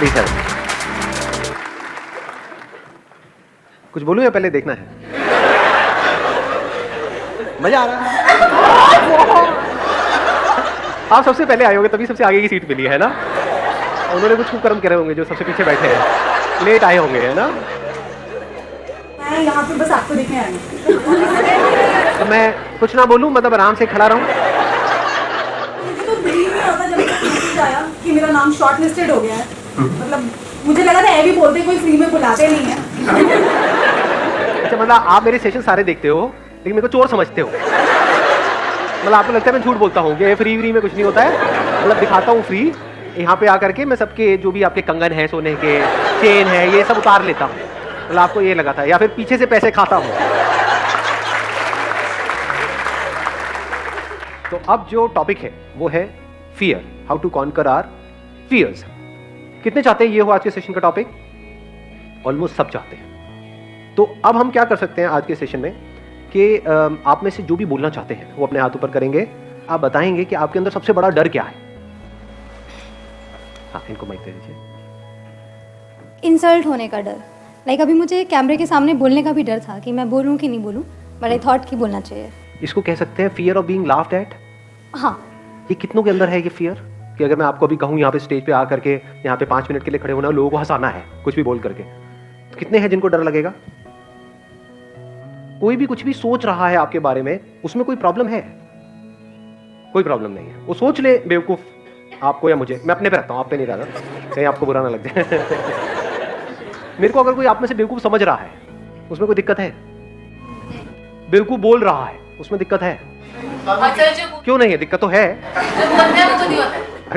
Please sir, कुछ बोलूं या पहले देखना है? मजा आ रहा है? आप सबसे पहले आए होंगे तभी सबसे आगे की सीट मिली है ना? उन्होंने कुछ कुकर्म करे होंगे जो सबसे पीछे बैठे हैं, लेट आए होंगे, है ना? मैं यहाँ पे बस आपको देखने आई हूँ। तो मैं कुछ ना बोलूं, मतलब आराम से खड़ा रहूं? मुझे तो बिलीव नहीं होता जब मैसेज आया कि मेरा नाम शॉर्ट लिस्टेड हो गया है। मतलब मुझे लगा था ये भी बोलते कोई फ्री में बुलाते नहीं है। अच्छा, मतलब आप मेरे सेशन सारे देखते हो लेकिन मेरे को चोर समझते हो? मतलब आपको लगता है मैं झूठ बोलता हूँ कि फ्री में कुछ नहीं होता है? मतलब दिखाता हूँ फ्री, यहाँ पे आकर के मैं सबके जो भी आपके कंगन है, सोने के चेन है, ये सब उतार लेता हूँ। मतलब आपको ये लगा था, या फिर पीछे से पैसे खाता हूँ? तो अब जो टॉपिक है वो है fear, how to conquer our fears. कितने चाहते हैं ये हो आज के सेशन का टॉपिक? ऑलमोस्ट सब चाहते हैं। तो अब हम क्या कर सकते हैं आज के सेशन में कि आप में से जो भी बोलना चाहते हैं वो अपने हाथ ऊपर करेंगे। आप बताएंगे कि आपके अंदर सबसे बड़ा डर क्या है। हाँ, इनको माइक दे दीजिए। इंसल्ट होने का डर। लाइक अभी मुझे कैमरे के सामने बोलने का भी डर था कि मैं बोलूं कि नहीं बोलूं, बट आई थॉट कि बोलना चाहिए। इसको कह सकते हैं fear of being laughed eight. हाँ, ये कितनों के अंदर है ये फियर कि अगर मैं आपको अभी कहूँ यहाँ पे स्टेज पे आकर के यहाँ पे 5 मिनट के लिए खड़े होना, लोगों को हंसाना है कुछ भी बोल करके, तो कितने हैं जिनको डर लगेगा? कोई भी कुछ भी सोच रहा है आपके बारे में, उसमें कोई प्रॉब्लम है? कोई प्रॉब्लम नहीं है। वो सोच ले बेवकूफ, आपको या मुझे। मैं अपने पे रखता हूँ, आप पे नहीं रहा, कहीं आपको बुरा ना लग जाए। मेरे को अगर कोई आप में से बेवकूफ समझ रहा है उसमें कोई दिक्कत है? बेवकूफ बोल रहा है उसमें दिक्कत है? क्यों नहीं है? दिक्कत तो है।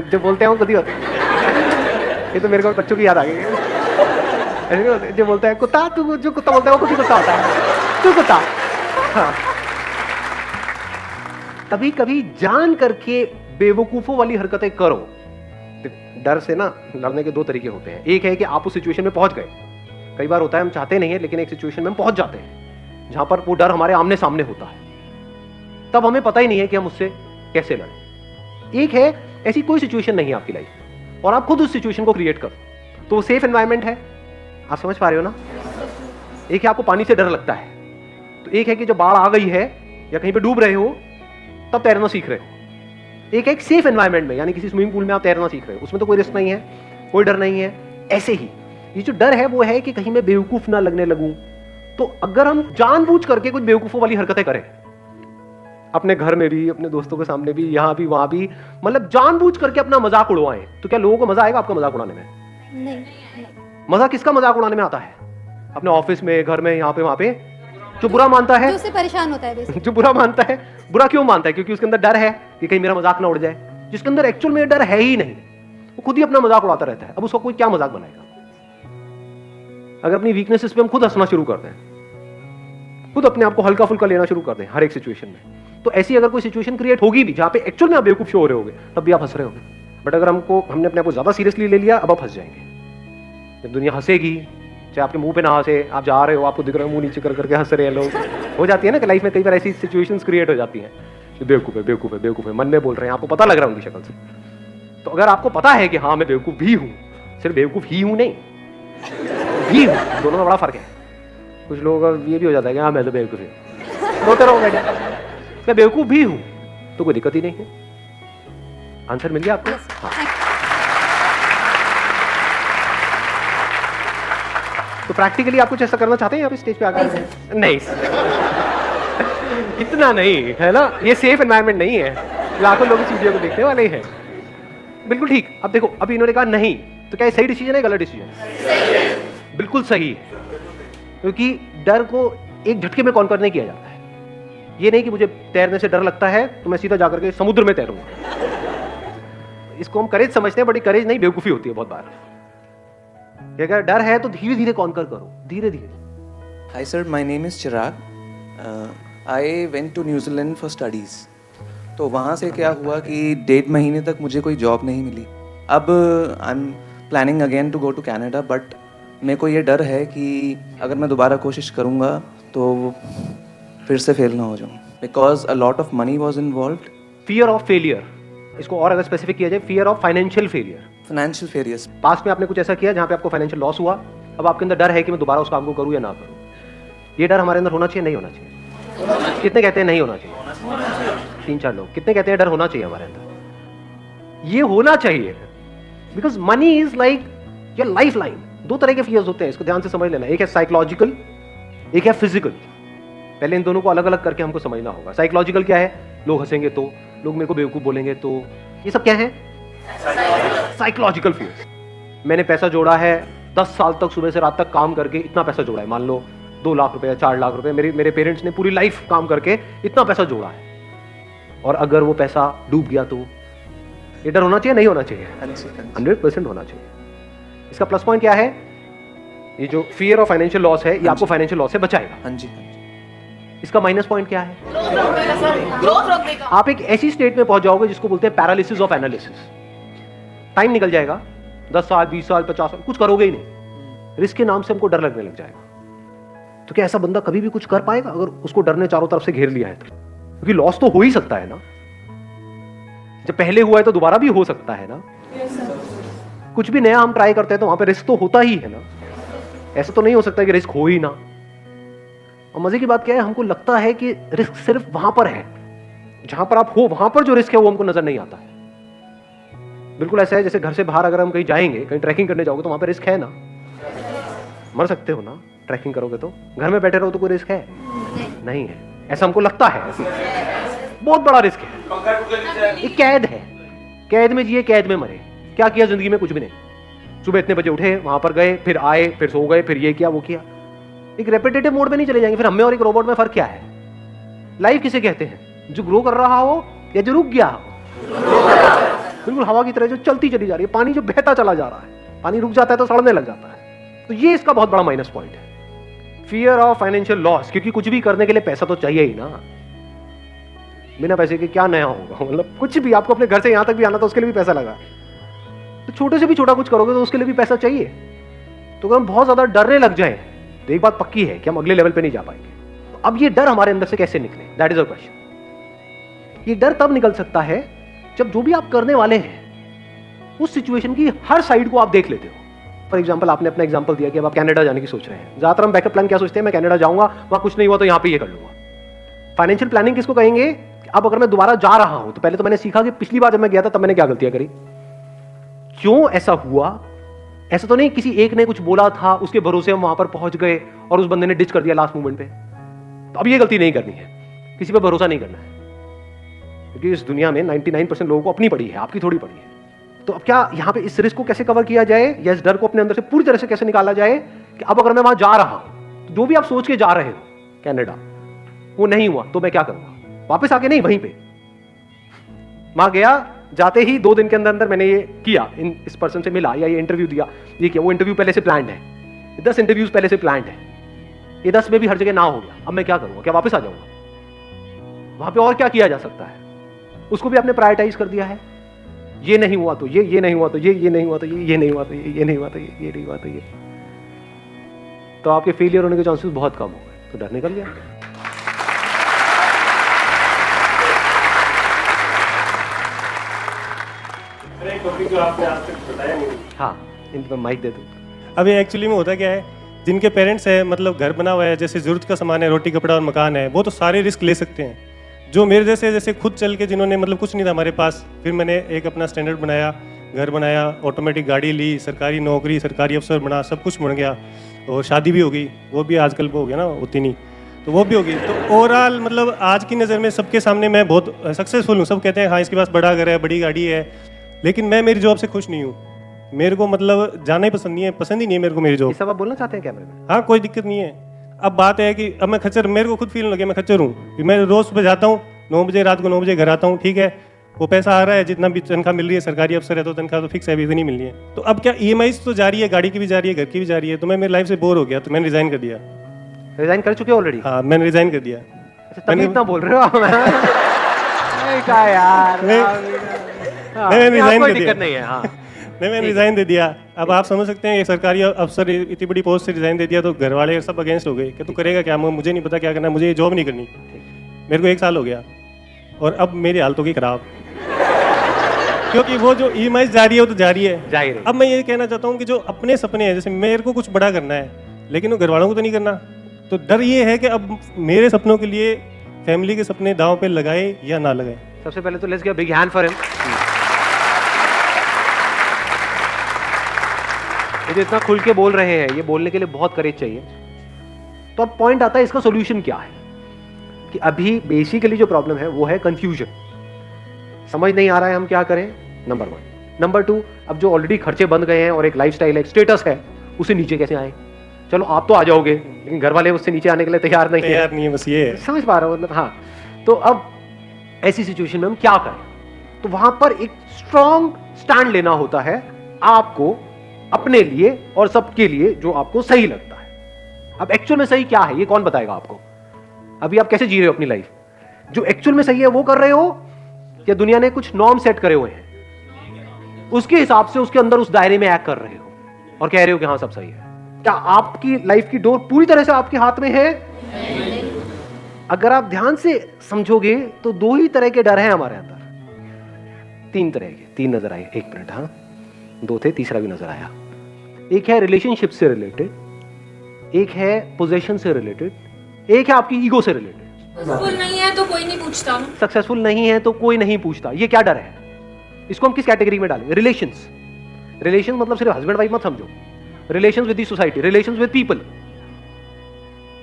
जो बोलते हैं वो खुद ही होता है। ये तो मेरे को बच्चों की याद आ गई। ऐसे नहीं होते जो बोलता है कुत्ता, तू जो कुत्ता बोलता है वो खुद ही कुत्ता होता है, तू कुत्ता। हाँ। कभी कभी जान करके बेवकूफों वाली हरकतें करो। डर से ना लड़ने के 2 तरीके होते हैं। एक है कि आप उस सिचुएशन में पहुंच गए। कई बार होता है हम चाहते नहीं है लेकिन एक सिचुएशन में हम पहुंच जाते हैं जहां पर वो डर हमारे आमने सामने होता है, तब हमें पता ही नहीं है कि हम उससे कैसे लड़ें। एक है ऐसी कोई सिचुएशन नहीं है आपकी लाइफ और आप खुद उस सिचुएशन को क्रिएट करो, तो सेफ एनवायरनमेंट है। आप समझ पा रहे हो ना? एक है आपको पानी से डर लगता है, तो एक है कि जब बाढ़ आ गई है या कहीं पे डूब रहे हो तब तैरना सीख रहे हो। एक सेफ एनवायरनमेंट में, यानी किसी स्विमिंग पूल में आप तैरना सीख रहे हो, उसमें तो कोई रिस्क नहीं है, कोई डर नहीं है। ऐसे ही ये जो डर है वो है कि कहीं मैं बेवकूफ ना लगने लगूं। तो अगर हम जानबूझ करके कुछ बेवकूफों वाली हरकतें करें, अपने घर में भी, अपने दोस्तों के सामने भी, यहां भी वहां भी, मतलब जानबूझ करके अपना मजाक उड़वाएं, तो क्या लोगों को मजा आएगा आपका मजाक उड़ाने में? नहीं। मजा किसका मजाक उड़ाने में आता है? अपने ऑफिस में, घर में, यहाँ पे वहां पे। जो बुरा मानता है, जो उससे परेशान होता है बेसिकली। जो बुरा मानता है। बुरा क्यों मानता है? क्योंकि उसके अंदर डर है कि कहीं मेरा मजाक ना उड़ जाए। जिसके अंदर एक्चुअल में डर है ही नहीं, वो खुद ही अपना मजाक उड़ाता रहता है। अब उसको कोई क्या मजाक बनाएगा? अगर अपनी वीकनेसेस पे हम खुद हंसना शुरू कर दें, खुद अपने आप को हल्का फुल्का लेना शुरू कर दें हर एक सिचुएशन में, तो ऐसी अगर कोई सिचुएशन क्रिएट होगी भी जहां पे एक्चुअल में आप बेवकूफ शो हो रहे होगे, तब भी आप हंस रहे होगे। बट अगर हमने अपने आप को ज्यादा सीरियसली ले लिया, अब आप हंस जाएंगे। जब दुनिया हंसेगी, चाहे आपके मुंह पे ना हंसे, आप जा रहे हो, आपको दिख रहा है मुंह नीचे कर करके हंस रहे हैं लोग, हो जाती है ना कि लाइफ में कई बार ऐसी सिचुएशंस क्रिएट हो जाती हैं। बेवकूफ है, बेवकूफ है, बेवकूफ है, मन में बोल रहे हैं, आपको पता लग रहा है उनकी शक्ल से। तो अगर आपको पता है कि हाँ मैं बेवकूफ भी हूं, सिर्फ बेवकूफ ही हूं नहीं, भी हूं, दोनों में बड़ा फर्क है। कुछ लोगों का ये भी हो जाता है कि हाँ मैं तो बेवकूफ हूं, रोते रहो बेटे, मैं बेवकूफ भी हूं, तो कोई दिक्कत ही नहीं है। आंसर मिल गया आपको? हाँ। तो प्रैक्टिकली आप कुछ ऐसा करना चाहते हैं यहाँ पे स्टेज पे आकर? नहीं, इतना नहीं है ना, ये सेफ एनवायरनमेंट नहीं है। लाखों लोग इस वीडियो को देखने वाले हैं। बिल्कुल ठीक। अब देखो, अभी इन्होंने कहा नहीं, तो क्या ये सही डिसीजन है, गलत डिसीजन है? बिल्कुल सही है, क्योंकि डर को एक झटके में कॉन्कर नहीं किया जाता है। ये नहीं कि मुझे तैरने से डर लगता है तो मैं सीधा जाकर के समुद्र में तैरूंगा। इसको हम करेज समझते हैं, बट करेज नहीं, बेवकूफी होती है बहुत बार। अगर डर है तो धीरे धीरे कॉन्कर करो, धीरे धीरे। Hi sir, my name is Chirag. I went to New Zealand for studies. तो वहाँ से क्या हुआ कि 1.5 महीने तक मुझे कोई जॉब नहीं मिली। अब I am planning again to go to Canada, but मेरे को ये डर है कि अगर मैं दोबारा कोशिश करूँगा तो फिर से फेल ना हो जाऊँ, because a lot of money was involve. Fear of failure, इसको और अगर स्पेसिफिक किया जाए, fear of financial failure. Financial failures. Past में आपने कुछ ऐसा किया जहाँ पे आपको फाइनेंशियल लॉस हुआ, अब आपके अंदर डर है कि मैं दोबारा उस काम को करूँ या ना करूँ? ये डर हमारे अंदर होना चाहिए, नहीं होना चाहिए? कितने कहते हैं नहीं होना चाहिए? 3-4 लोग। कितने कहते हैं डर होना चाहिए हमारे अंदर? ये होना चाहिए, because money is like your life line. 2 तरह के फियर्स होते हैं, इसको ध्यान से समझ लेना। एक है साइकोलॉजिकल, एक है फिजिकल। पहले इन दोनों को अलग अलग करके हमको समझना होगा। साइकोलॉजिकल क्या है? लोग हंसेंगे तो, लोग मेरे को बेवकूफ बोलेंगे तो, ये सब क्या है? Psychological fears. मैंने पैसा जोड़ा है, 10 साल तक सुबह से रात तक काम करके इतना पैसा जोड़ा है, मान लो 2 लाख रुपए या 4 लाख रुपए, मेरे पेरेंट्स ने पूरी लाइफ काम करके इतना पैसा जोड़ा है, और अगर वो पैसा डूब गया तो ये डर होना चाहिए, नहीं होना चाहिए? 100% होना चाहिए। इसका प्लस पॉइंट क्या है? ये जो फियर ऑफ फाइनेंशियल लॉस है, ये आपको फाइनेंशियल लॉस से बचाएगा। हाँ जी। इसका माइनस पॉइंट क्या है? आप एक ऐसी स्टेट में पहुंच जाओगे जिसको बोलते हैं पैरालिसिस ऑफ एनालिसिस। टाइम निकल जाएगा, 10 साल, 20 साल, 50 साल, कुछ करोगे ही नहीं। रिस्क के नाम से हमको डर लगने लग जाएगा। तो क्या ऐसा बंदा कभी भी कुछ कर पाएगा अगर उसको डर ने चारों तरफ से घेर लिया है तो? क्योंकि लॉस तो हो ही सकता है ना, जब पहले हुआ है तो दोबारा भी हो सकता है ना। कुछ भी नया हम ट्राई करते हैं तो वहां पे रिस्क तो होता ही है ना। ऐसा तो नहीं हो सकता कि रिस्क हो ही ना। और मजे की बात क्या है, हमको लगता है कि रिस्क सिर्फ वहां पर है, जहां पर आप हो वहां पर जो रिस्क है वो हमको नजर नहीं आता है। बिल्कुल ऐसा है जैसे घर से बाहर अगर हम कहीं जाएंगे, कहीं ट्रैकिंग करने जाओगे तो वहां पे रिस्क है ना, मर सकते हो ना ट्रैकिंग करोगे तो। घर में बैठे रहो तो कोई रिस्क है? नहीं है, ऐसा हमको लगता है। बहुत बड़ा रिस्क है, एक कैद है, कैद में जिए कैद में मरे। क्या किया जिंदगी में? कुछ भी नहीं। सुबह इतने बजे उठे, वहां पर गए, फिर आए, फिर सो गए, फिर ये किया वो किया। एक रेपिटेटिव मोड में नहीं चले जाएंगे। फिर हमें और एक रोबोट में फर्क क्या है? लाइफ किसे कहते हैं? जो ग्रो कर रहा हो या जो रुक गया हो? बिल्कुल हवा की तरह जो चलती चली जा रही है, पानी जो बहता चला जा रहा है। पानी रुक जाता है तो सड़ने लग जाता है। तो ये इसका बहुत बड़ा माइनस पॉइंट है, फियर ऑफ फाइनेंशियल लॉस। क्योंकि कुछ भी करने के लिए पैसा तो चाहिए ही ना। बिना पैसे के क्या नया होगा? मतलब कुछ भी, आपको अपने घर से यहां तक भी आना तो उसके लिए भी पैसा लगा। तो छोटे से भी छोटा कुछ करोगे तो उसके लिए भी पैसा चाहिए। तो अगर हम बहुत ज्यादा डरने लग जाए तो एक बात पक्की है कि हम अगले लेवल पे नहीं जा पाएंगे। तो अब ये डर हमारे अंदर से कैसे निकले? That is a question. ये डर तब निकल सकता है जब जो भी आप करने वाले हैं उस सिचुएशन की हर साइड को आप देख लेते हो। फॉर एग्जाम्पल, आपने अपना एग्जाम्पल दिया कि अब आप कनाडा जाने की सोच रहे हैं। ज्यादातर हम बैकअप प्लान क्या सोचते हैं? मैं कनाडा जाऊंगा, वहां कुछ नहीं हुआ तो यहां पे ये कर लूंगा। फाइनेंशियल प्लानिंग किसको कहेंगे? अब अगर मैं दोबारा जा रहा हूं तो पहले तो मैंने सीखा कि पिछली बार जब मैं गया था तब मैंने क्या गलतियां करी, क्यों ऐसा हुआ। ऐसा तो नहीं किसी एक ने कुछ बोला था, उसके भरोसे हम वहां पर पहुंच गए और उस बंदे ने डिच कर दिया लास्ट मोमेंट पे। तो अब ये गलती नहीं करनी है, किसी पे भरोसा नहीं करना है। क्योंकि इस दुनिया में 99% लोगों को अपनी पड़ी है, आपकी थोड़ी पड़ी है। तो अब क्या यहाँ पे इस रिस्क को कैसे कवर किया जाए, या इस डर को अपने अंदर से पूरी तरह से कैसे निकाला जाए कि अब अगर मैं वहां जा रहा हूं तो जो भी आप सोच के जा रहे हो कनाडा, वो नहीं हुआ तो मैं क्या करूंगा? वापस आके नहीं, वहीं पे वहां गया, जाते ही 2 दिन के अंदर अंदर मैंने ये किया, इस पर्सन से मिला या ये इंटरव्यू दिया, ये किया, वो इंटरव्यू पहले से प्लान्ड है, 10 इंटरव्यूज पहले से प्लान्ड है, ये 10 में भी हर जगह ना हो गया। अब मैं क्या करूंगा? क्या वापस आ जाऊंगा? वहां पे और क्या किया जा सकता है? उसको भी आपने प्रायोरिटाइज कर दिया है। ये नहीं हुआ तो ये नहीं हुआ तो ये नहीं हुआ तो ये नहीं हुआ तो ये नहीं हुआ तो ये नहीं हुआ तो ये। तो आपके फेलियर होने के चांसेस बहुत कम हो गए। तो डर निकल गया। हाँ, इन पर माइक दे दो। अभी एक्चुअली में होता क्या है, जिनके पेरेंट्स है, मतलब घर बना हुआ है, जैसे ज़रूरत का सामान है, रोटी कपड़ा और मकान है, वो तो सारे रिस्क ले सकते हैं। जो मेरे जैसे खुद चल के, जिन्होंने मतलब कुछ नहीं था हमारे पास, फिर मैंने एक अपना स्टैंडर्ड बनाया, घर बनाया, ऑटोमेटिक गाड़ी ली, सरकारी नौकरी, सरकारी अफसर बना, सब कुछ बन गया, और शादी भी हो गई। वो भी आजकल वो हो गया ना, होती नहीं, तो वो भी होगी। तो ओवरऑल मतलब आज की नज़र में सबके सामने मैं बहुत सक्सेसफुल हूँ। सब कहते हैं हाँ इसके पास बड़ा घर है, बड़ी गाड़ी है, लेकिन मैं मेरी जॉब से खुश नहीं हूँ। मेरे को मतलब जाना ही पसंद नहीं है, पसंद ही नहीं है मेरे को मेरी जॉब। ये सब आप बोलना चाहते हैं कैमरे में? हाँ, कोई दिक्कत नहीं है। अब बात है कि अब मैं खच्चर, मेरे को खुद फील लगे मैं खच्चर हूँ। मैं रोज़ सुबह जाता हूँ, 9 बजे, रात को 9 बजे घर आता हूँ, ठीक है, वो पैसा आ रहा है, जितना भी तनख्वाह मिल रही है, सरकारी अफसर है तो तनख्वाह तो फिक्स है, अभी इतनी मिल रही है। तो अब क्या EMIs तो जा रही है, गाड़ी की भी जा रही है, घर की भी जा रही है। तो मैं मेरी लाइफ से बोर हो गया, तो मैंने रिजाइन कर दिया। रिजाइन कर चुके हो ऑलरेडी? हाँ, मैंने रिजाइन कर दिया। तभी इतना बोल रहे हो आप? क्या यार, मैंने रिजाइन कोई कर दिक्कत दिया। नहीं है। हाँ, नहीं, मैंने रिजाइन दे दिया। अब आप समझ सकते हैं, एक सरकारी अफसर इतनी बड़ी पोस्ट से रिजाइन दे दिया तो घर वाले सब अगेंस्ट हो गए कि तू करेगा क्या, मुझे नहीं पता क्या करना, मुझे ये जॉब नहीं करनी। मेरे को 1 साल हो गया और अब मेरी हालत होगी खराब। क्योंकि वो जो ईएमआई जा रही है वो तो जा रही है। जाहिर है। अब मैं ये कहना चाहता हूँ कि जो अपने सपने हैं, जैसे मेरे को कुछ बड़ा करना है लेकिन वो घर वालों को तो नहीं करना, तो डर ये है कि अब मेरे सपनों के लिए फैमिली के सपने दांव पे लगाए या ना लगाए। सबसे पहले तो let's give a big hand for him. ये जो इतना खुल के बोल रहे हैं, ये बोलने के लिए बहुत करेज चाहिए। तो अब पॉइंट आता है इसका सॉल्यूशन क्या है, कि अभी बेसिकली जो प्रॉब्लम है वो है कंफ्यूजन, समझ नहीं आ रहा है हम क्या करें, नंबर 1। नंबर 2, अब जो ऑलरेडी खर्चे बंद गए हैं और एक लाइफस्टाइल, एक स्टेटस है, उसे नीचे कैसे आए। चलो आप तो आ जाओगे, लेकिन घर वाले उससे नीचे आने के लिए तैयार नहीं है। बस ये है। समझ पा रहा हूँ मतलब। हाँ, तो अब ऐसी सिचुएशन में हम क्या करें, तो वहां पर एक स्ट्रॉन्ग स्टैंड लेना होता है आपको, अपने लिए और सबके लिए, जो आपको सही लगता है। अब एक्चुअल में सही क्या है ये कौन बताएगा आपको? अभी आप कैसे जी रहे हो अपनी लाइफ, जो एक्चुअल में सही है वो कर रहे हो, या दुनिया ने कुछ नॉर्म सेट करे हुए हैं उसके हिसाब से उसके अंदर उस दायरे में एक्ट कर रहे हो और कह रहे हो कि हाँ सब सही है? क्या आपकी लाइफ की डोर पूरी तरह से आपके हाथ में है? अगर आप ध्यान से समझोगे तो 2 ही तरह के डर हैं हमारे अंदर, 3 तरह के, 3 नजर आए। 1 मिनट, हाँ 2 थे, तीसरा भी नजर आया। एक है रिलेशनशिप से रिलेटेड, एक है पोजेशन से रिलेटेड, एक है आपकी ईगो से रिलेटेड। सक्सेसफुल नहीं है तो कोई नहीं पूछता। सक्सेसफुल नहीं है तो कोई नहीं पूछता, ये क्या डर है? इसको हम किस कैटेगरी में डालें? रिलेशंस। रिलेशन मतलब सिर्फ हस्बैंड वाइफ मत समझो, relations with the society, relations with people.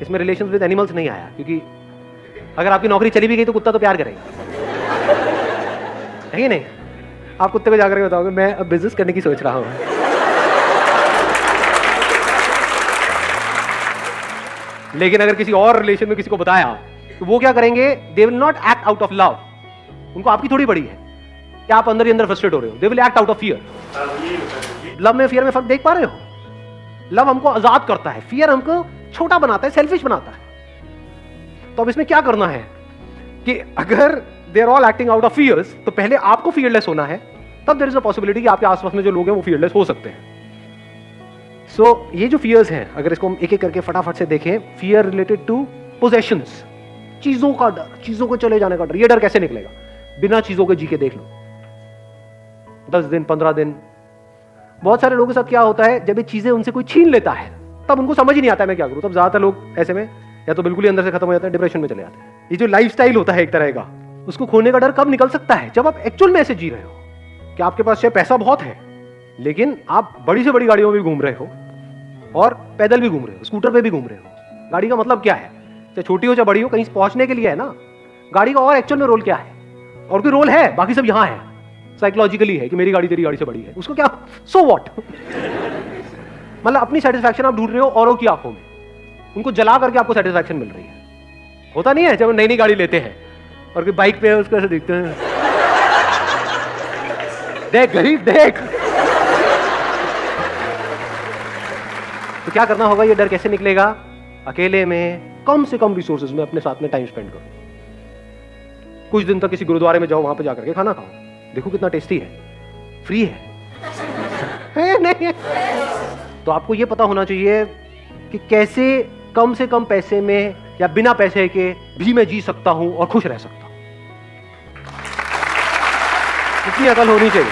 इसमें रिलेशंस विद एनिमल्स नहीं आया, क्योंकि अगर आपकी नौकरी चली भी गई तो कुत्ता तो प्यार करेगा, है कि नहीं? आप कुत्ते को जाकर के बताओगे मैं अब बिजनेस करने की सोच रहा हूं, लेकिन अगर किसी और रिलेशन में किसी को बताया तो वो क्या करेंगे? They will not act out of love, उनको आपकी थोड़ी बड़ी है क्या आप अंदर ही अंदर फ्रस्ट्रेट हो रहे हो, they will act out of fear. Love में फियर में फर्क देख पा रहे हो? लव हमको आजाद करता है, फियर हमको छोटा बनाता है, सेल्फिश बनाता है। तो अब इसमें क्या करना है कि अगर they are all acting out of fears, तो पहले आपको फियरलेस होना है, तब देयर इज अ पॉसिबिलिटी कि आपके आसपास में जो लोग हैं वो फियरलेस हो सकते हैं। सो ये जो फियर्स हैं, अगर इसको हम एक एक करके फटाफट से देखें, फियर रिलेटेड टू पोजेशंस, चीजों का डर, चीजों को चले जाने का डर। ये डर कैसे निकलेगा? बिना चीजों के जी के देख लो, 10 दिन 15 दिन। बहुत सारे लोगों के साथ क्या होता है, जब ये चीजें उनसे कोई छीन लेता है तब उनको समझ ही नहीं आता है मैं क्या करूं। तब ज्यादातर लोग ऐसे में या तो बिल्कुल ही अंदर से खत्म हो जाते हैं, डिप्रेशन में चले जाते हैं। ये जो लाइफस्टाइल होता है एक तरह का, उसको खोने का डर कब निकल सकता है? जब आप एक्चुअल में ऐसे जी रहे हो कि आपके पास चाहे पैसा बहुत है, लेकिन आप बड़ी से बड़ी गाड़ियों में भी घूम रहे हो और पैदल भी घूम रहे हो, स्कूटर पे भी घूम रहे हो। गाड़ी का मतलब क्या है? चाहे छोटी हो चाहे बड़ी हो, कहीं पहुंचने के लिए है ना। गाड़ी का और एक्चुअल में रोल क्या है? और कोई रोल है? बाकी सब यहां है, साइकोलॉजिकली है कि मेरी गाड़ी तेरी गाड़ी से बड़ी है, उसको क्या, सो व्हाट। मतलब अपनी सेटिस्फैक्शन आप ढूंढ रहे हो औरों की आंखों में, उनको जला करके आपको सेटिस्फैक्शन मिल रही है। होता नहीं है जब नई नई गाड़ी लेते हैं और कोई बाइक पे है उसको ऐसे देखते हैं, देख गरीब देख। तो क्या करना होगा? ये डर कैसे निकलेगा? अकेले में कम से कम रिसोर्सेज में अपने साथ में टाइम स्पेंड करो। कुछ दिन तक किसी गुरुद्वारे में जाओ, वहां पे जाकर के खाना खाओ, देखो कितना टेस्टी है, फ्री है नहीं है? तो आपको ये पता होना चाहिए कि कैसे कम से कम पैसे में या बिना पैसे के भी मैं जी सकता हूं और खुश रह सकता हूं। इतनी अकल होनी चाहिए।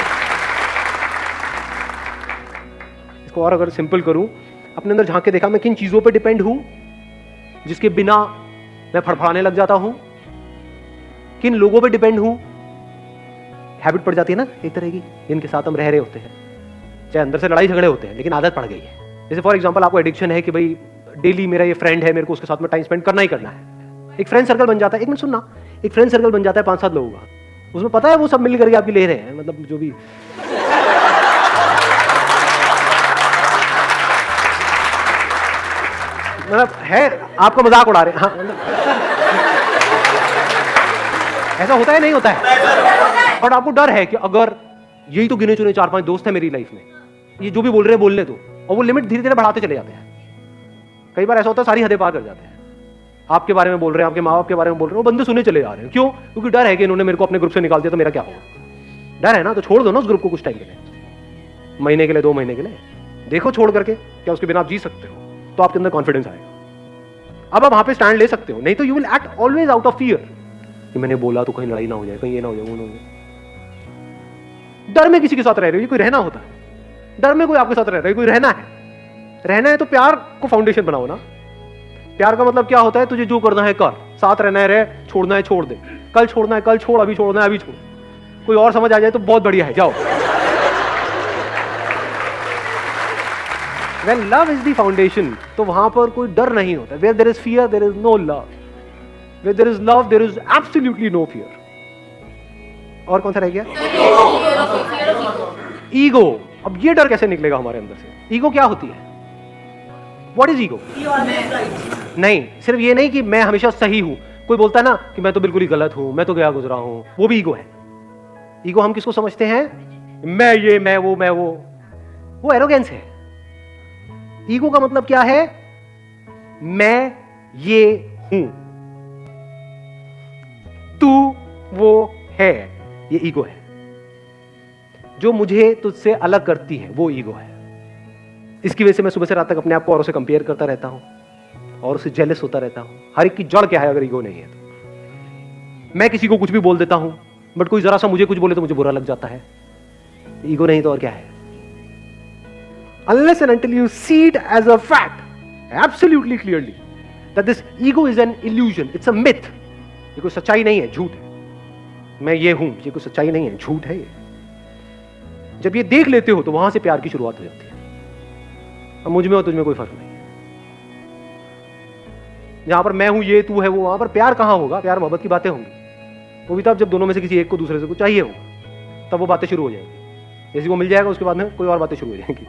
इसको और अगर सिंपल करूं, अपने अंदर झांक के देखा मैं किन चीजों पे डिपेंड हूं जिसके बिना मैं फड़फड़ाने लग जाता हूं, किन लोगों पे डिपेंड हूं। हैबिट पड़ जाती है ना एक तरह की, जिनके साथ हम रह रहे होते हैं, चाहे अंदर से लड़ाई झगड़े होते हैं लेकिन आदत पड़ गई है। जैसे फॉर एग्जांपल आपको एडिक्शन है कि भाई डेली मेरा ये फ्रेंड है, मेरे को उसके साथ में टाइम स्पेंड करना ही करना है। एक फ्रेंड सर्कल बन जाता है, एक मिनट सुनना, एक फ्रेंड सर्कल बन जाता है 5-7 लोगों का, उसमें पता है वो सब मिल करके आपकी ले रहे हैं, मतलब जो भी मतलब है, आपका मजाक उड़ा रहे हैं। हाँ, ऐसा होता है नहीं होता है? और आपको डर है कि अगर यही तो गिने चुने 4-5 दोस्त हैं मेरी लाइफ में, ये जो भी बोल रहे हैं बोलने दो, और वो लिमिट धीरे धीरे बढ़ाते चले जाते हैं। कई बार ऐसा होता है सारी हदें पार कर जाते हैं। आपके बारे में बोल रहे हैं, आपके माँ बाप के बारे में बोल रहे हैं, वो बंदे सुने चले जा रहे हैं। क्यों? क्योंकि डर है कि इन्होंने मेरे को अपने ग्रुप से निकाल दिया तो मेरा क्या होगा। डर है ना, तो छोड़ दो ना उस ग्रुप को कुछ टाइम के लिए, महीने के लिए, 2 महीने के लिए देखो छोड़ करके, क्या उसके बिना आप जी सकते हो? तो आपके अंदर कॉन्फिडेंस आएगा। अब आप वहां पे स्टैंड ले सकते हो, नहीं तो you will act always out of fear कि मैंने बोला तो कहीं लड़ाई ना हो जाए, कहीं ये ना हो जाए, वो ना हो जाए। डर में किसी के साथ रह रहे हो, ये कोई रहना होता है? डर में कोई आपके साथ रह रहा है, कोई रहना है? रहना है तो प्यार को फाउंडेशन बनाओ ना। प्यार का मतलब क्या होता है? तुझे जो करना है कर, साथ रहना है रह, छोड़ना है छोड़ दे, कल छोड़ना है कल छोड़, अभी छोड़ना है अभी छोड़। कोई और समझ आ जाए तो बहुत बढ़िया है, जाओ। When love is the foundation, तो वहां पर कोई डर नहीं होता। Where there is fear, there is no love. Where there is love, there is absolutely no fear. और कौन सा रह गया? ईगो। अब ये डर कैसे निकलेगा हमारे अंदर से? ईगो क्या होती है? What is ego? नहीं, सिर्फ ये नहीं कि मैं हमेशा सही हूं। कोई बोलता है ना कि मैं तो बिल्कुल ही गलत हूं, मैं तो गया गुजरा हूं, वो भी ईगो है। ईगो हम किसको समझते हैं? मैं ये, मैं वो एरोगेंस है। ईगो का मतलब क्या है? मैं ये हूं, तू वो है, ये ईगो है। जो मुझे तुझसे अलग करती है वो ईगो है। इसकी वजह से मैं सुबह से रात तक अपने आप को औरों से कंपेयर करता रहता हूं और उससे जेलस होता रहता हूं। हर एक की जड़ क्या है अगर ईगो नहीं है तो? मैं किसी को कुछ भी बोल देता हूं, बट कोई जरा सा मुझे कुछ बोले तो मुझे बुरा लग जाता है। ईगो नहीं तो और क्या है? Unless and until you see it as a fact, absolutely clearly, that this ego is an illusion, it's a myth. ये कोई सच्चाई नहीं है, झूठ है। मैं ये हूं, ये कोई सच्चाई नहीं है, झूठ है ये। जब ये देख लेते हो तो वहां से प्यार की शुरुआत हो जाती है। अब मुझ में और तुझ में कोई फर्क नहीं है। जहां पर मैं हूं, ये तू है वो, वहां पर प्यार कहां होगा? प्यार मोहब्बत की बातें होंगी। वो भी तब जब दोनों में से किसी एक को दूसरे से कुछ चाहिए हो, तब वो बातें शुरू हो जाएंगी। जैसे वो मिल जाएगा उसके बाद में कोई और बातें शुरू हो जाएंगी।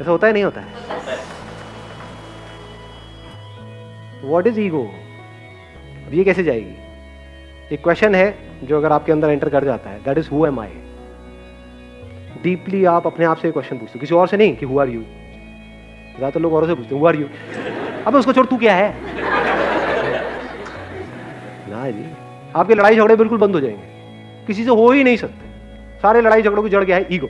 ऐसा होता है नहीं होता है? What is ego? अब ये कैसे जाएगी? एक क्वेश्चन है जो अगर आपके अंदर एंटर कर जाता है, that is who am I. Deeply आप अपने आप से क्वेश्चन पूछते हो, किसी और से नहीं कि हु आर यू। ज्यादातर लोग औरों से पूछते हैं हु आर यू। अब उसको छोड़, तू क्या है ना जी। आपके लड़ाई झगड़े बिल्कुल बंद हो जाएंगे, किसी से हो ही नहीं सकते। सारे लड़ाई झगड़ों की जड़ क्या है? ईगो।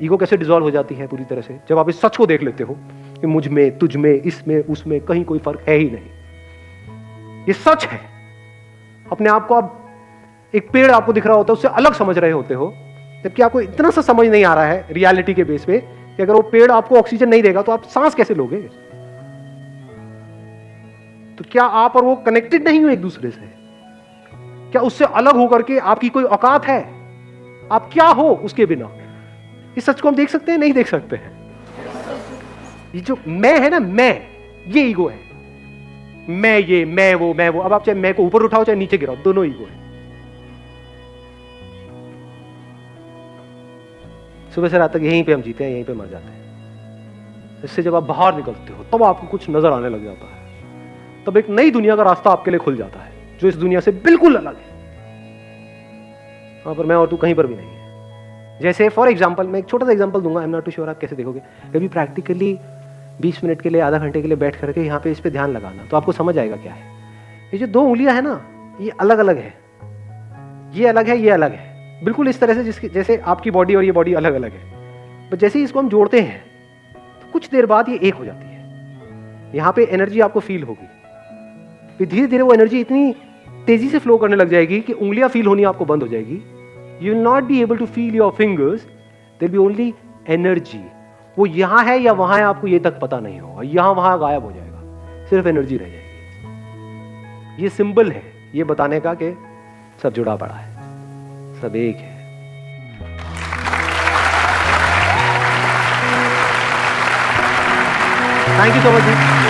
ईगो कैसे डिसॉल्व हो जाती है पूरी तरह से? जब आप इस सच को देख लेते हो कि मुझ में, तुझ में, इसमें, उसमें कहीं कोई फर्क है ही नहीं। ये सच है। अपने आप को आप, एक पेड़ आपको दिख रहा होता है, उससे अलग समझ रहे होते हो, जबकि आपको इतना सा समझ नहीं आ रहा है रियलिटी के बेस पे कि अगर वो पेड़ आपको ऑक्सीजन नहीं देगा तो आप सांस कैसे लोगे? तो क्या आप और वो कनेक्टेड नहीं हो एक दूसरे से? क्या उससे अलग होकर के आपकी कोई औकात है? आप क्या हो उसके बिना? इस सच को हम देख सकते हैं? नहीं देख सकते हैं। ये जो मैं है ना, मैं, ये ईगो है। मैं ये, मैं वो। अब आप चाहे मैं को ऊपर उठाओ चाहे नीचे गिराओ, दोनों ईगो है। सुबह से रात तक यहीं पे हम जीते हैं, यहीं पे मर जाते हैं। इससे जब आप बाहर निकलते हो तब आपको कुछ नजर आने लग जाता है। तब एक नई दुनिया का रास्ता आपके लिए खुल जाता है जो इस दुनिया से बिल्कुल अलग है। वहां पर मैं और तू कहीं पर भी नहीं है। जैसे फॉर एग्जाम्पल, मैं एक छोटा सा एग्जाम्पल दूंगा, I am not too sure आप कैसे देखोगे। कभी प्रैक्टिकली 20 मिनट के लिए, आधा घंटे के लिए बैठ करके यहाँ पे इस पे ध्यान लगाना, तो आपको समझ आएगा क्या है। ये जो 2 उंगलियां है ना, ये अलग अलग है। ये अलग है, ये अलग है, बिल्कुल इस तरह से जिसकी जैसे आपकी बॉडी और ये बॉडी अलग अलग है। बट जैसे ही इसको हम जोड़ते हैं तो कुछ देर बाद ये एक हो जाती है। यहाँ पे एनर्जी आपको फील होगी, फिर धीरे धीरे वो एनर्जी इतनी तेजी से फ्लो करने लग जाएगी कि उंगलियां फील होनी आपको बंद हो जाएगी। You will not be able to feel your fingers, there be only energy. वो यहां है या वहां है आपको ये तक पता नहीं होगा, यहां वहां गायब हो जाएगा, सिर्फ एनर्जी रह जाएगी। ये सिंबल है ये बताने का कि सब जुड़ा पड़ा है, सब एक है। Thank you so much.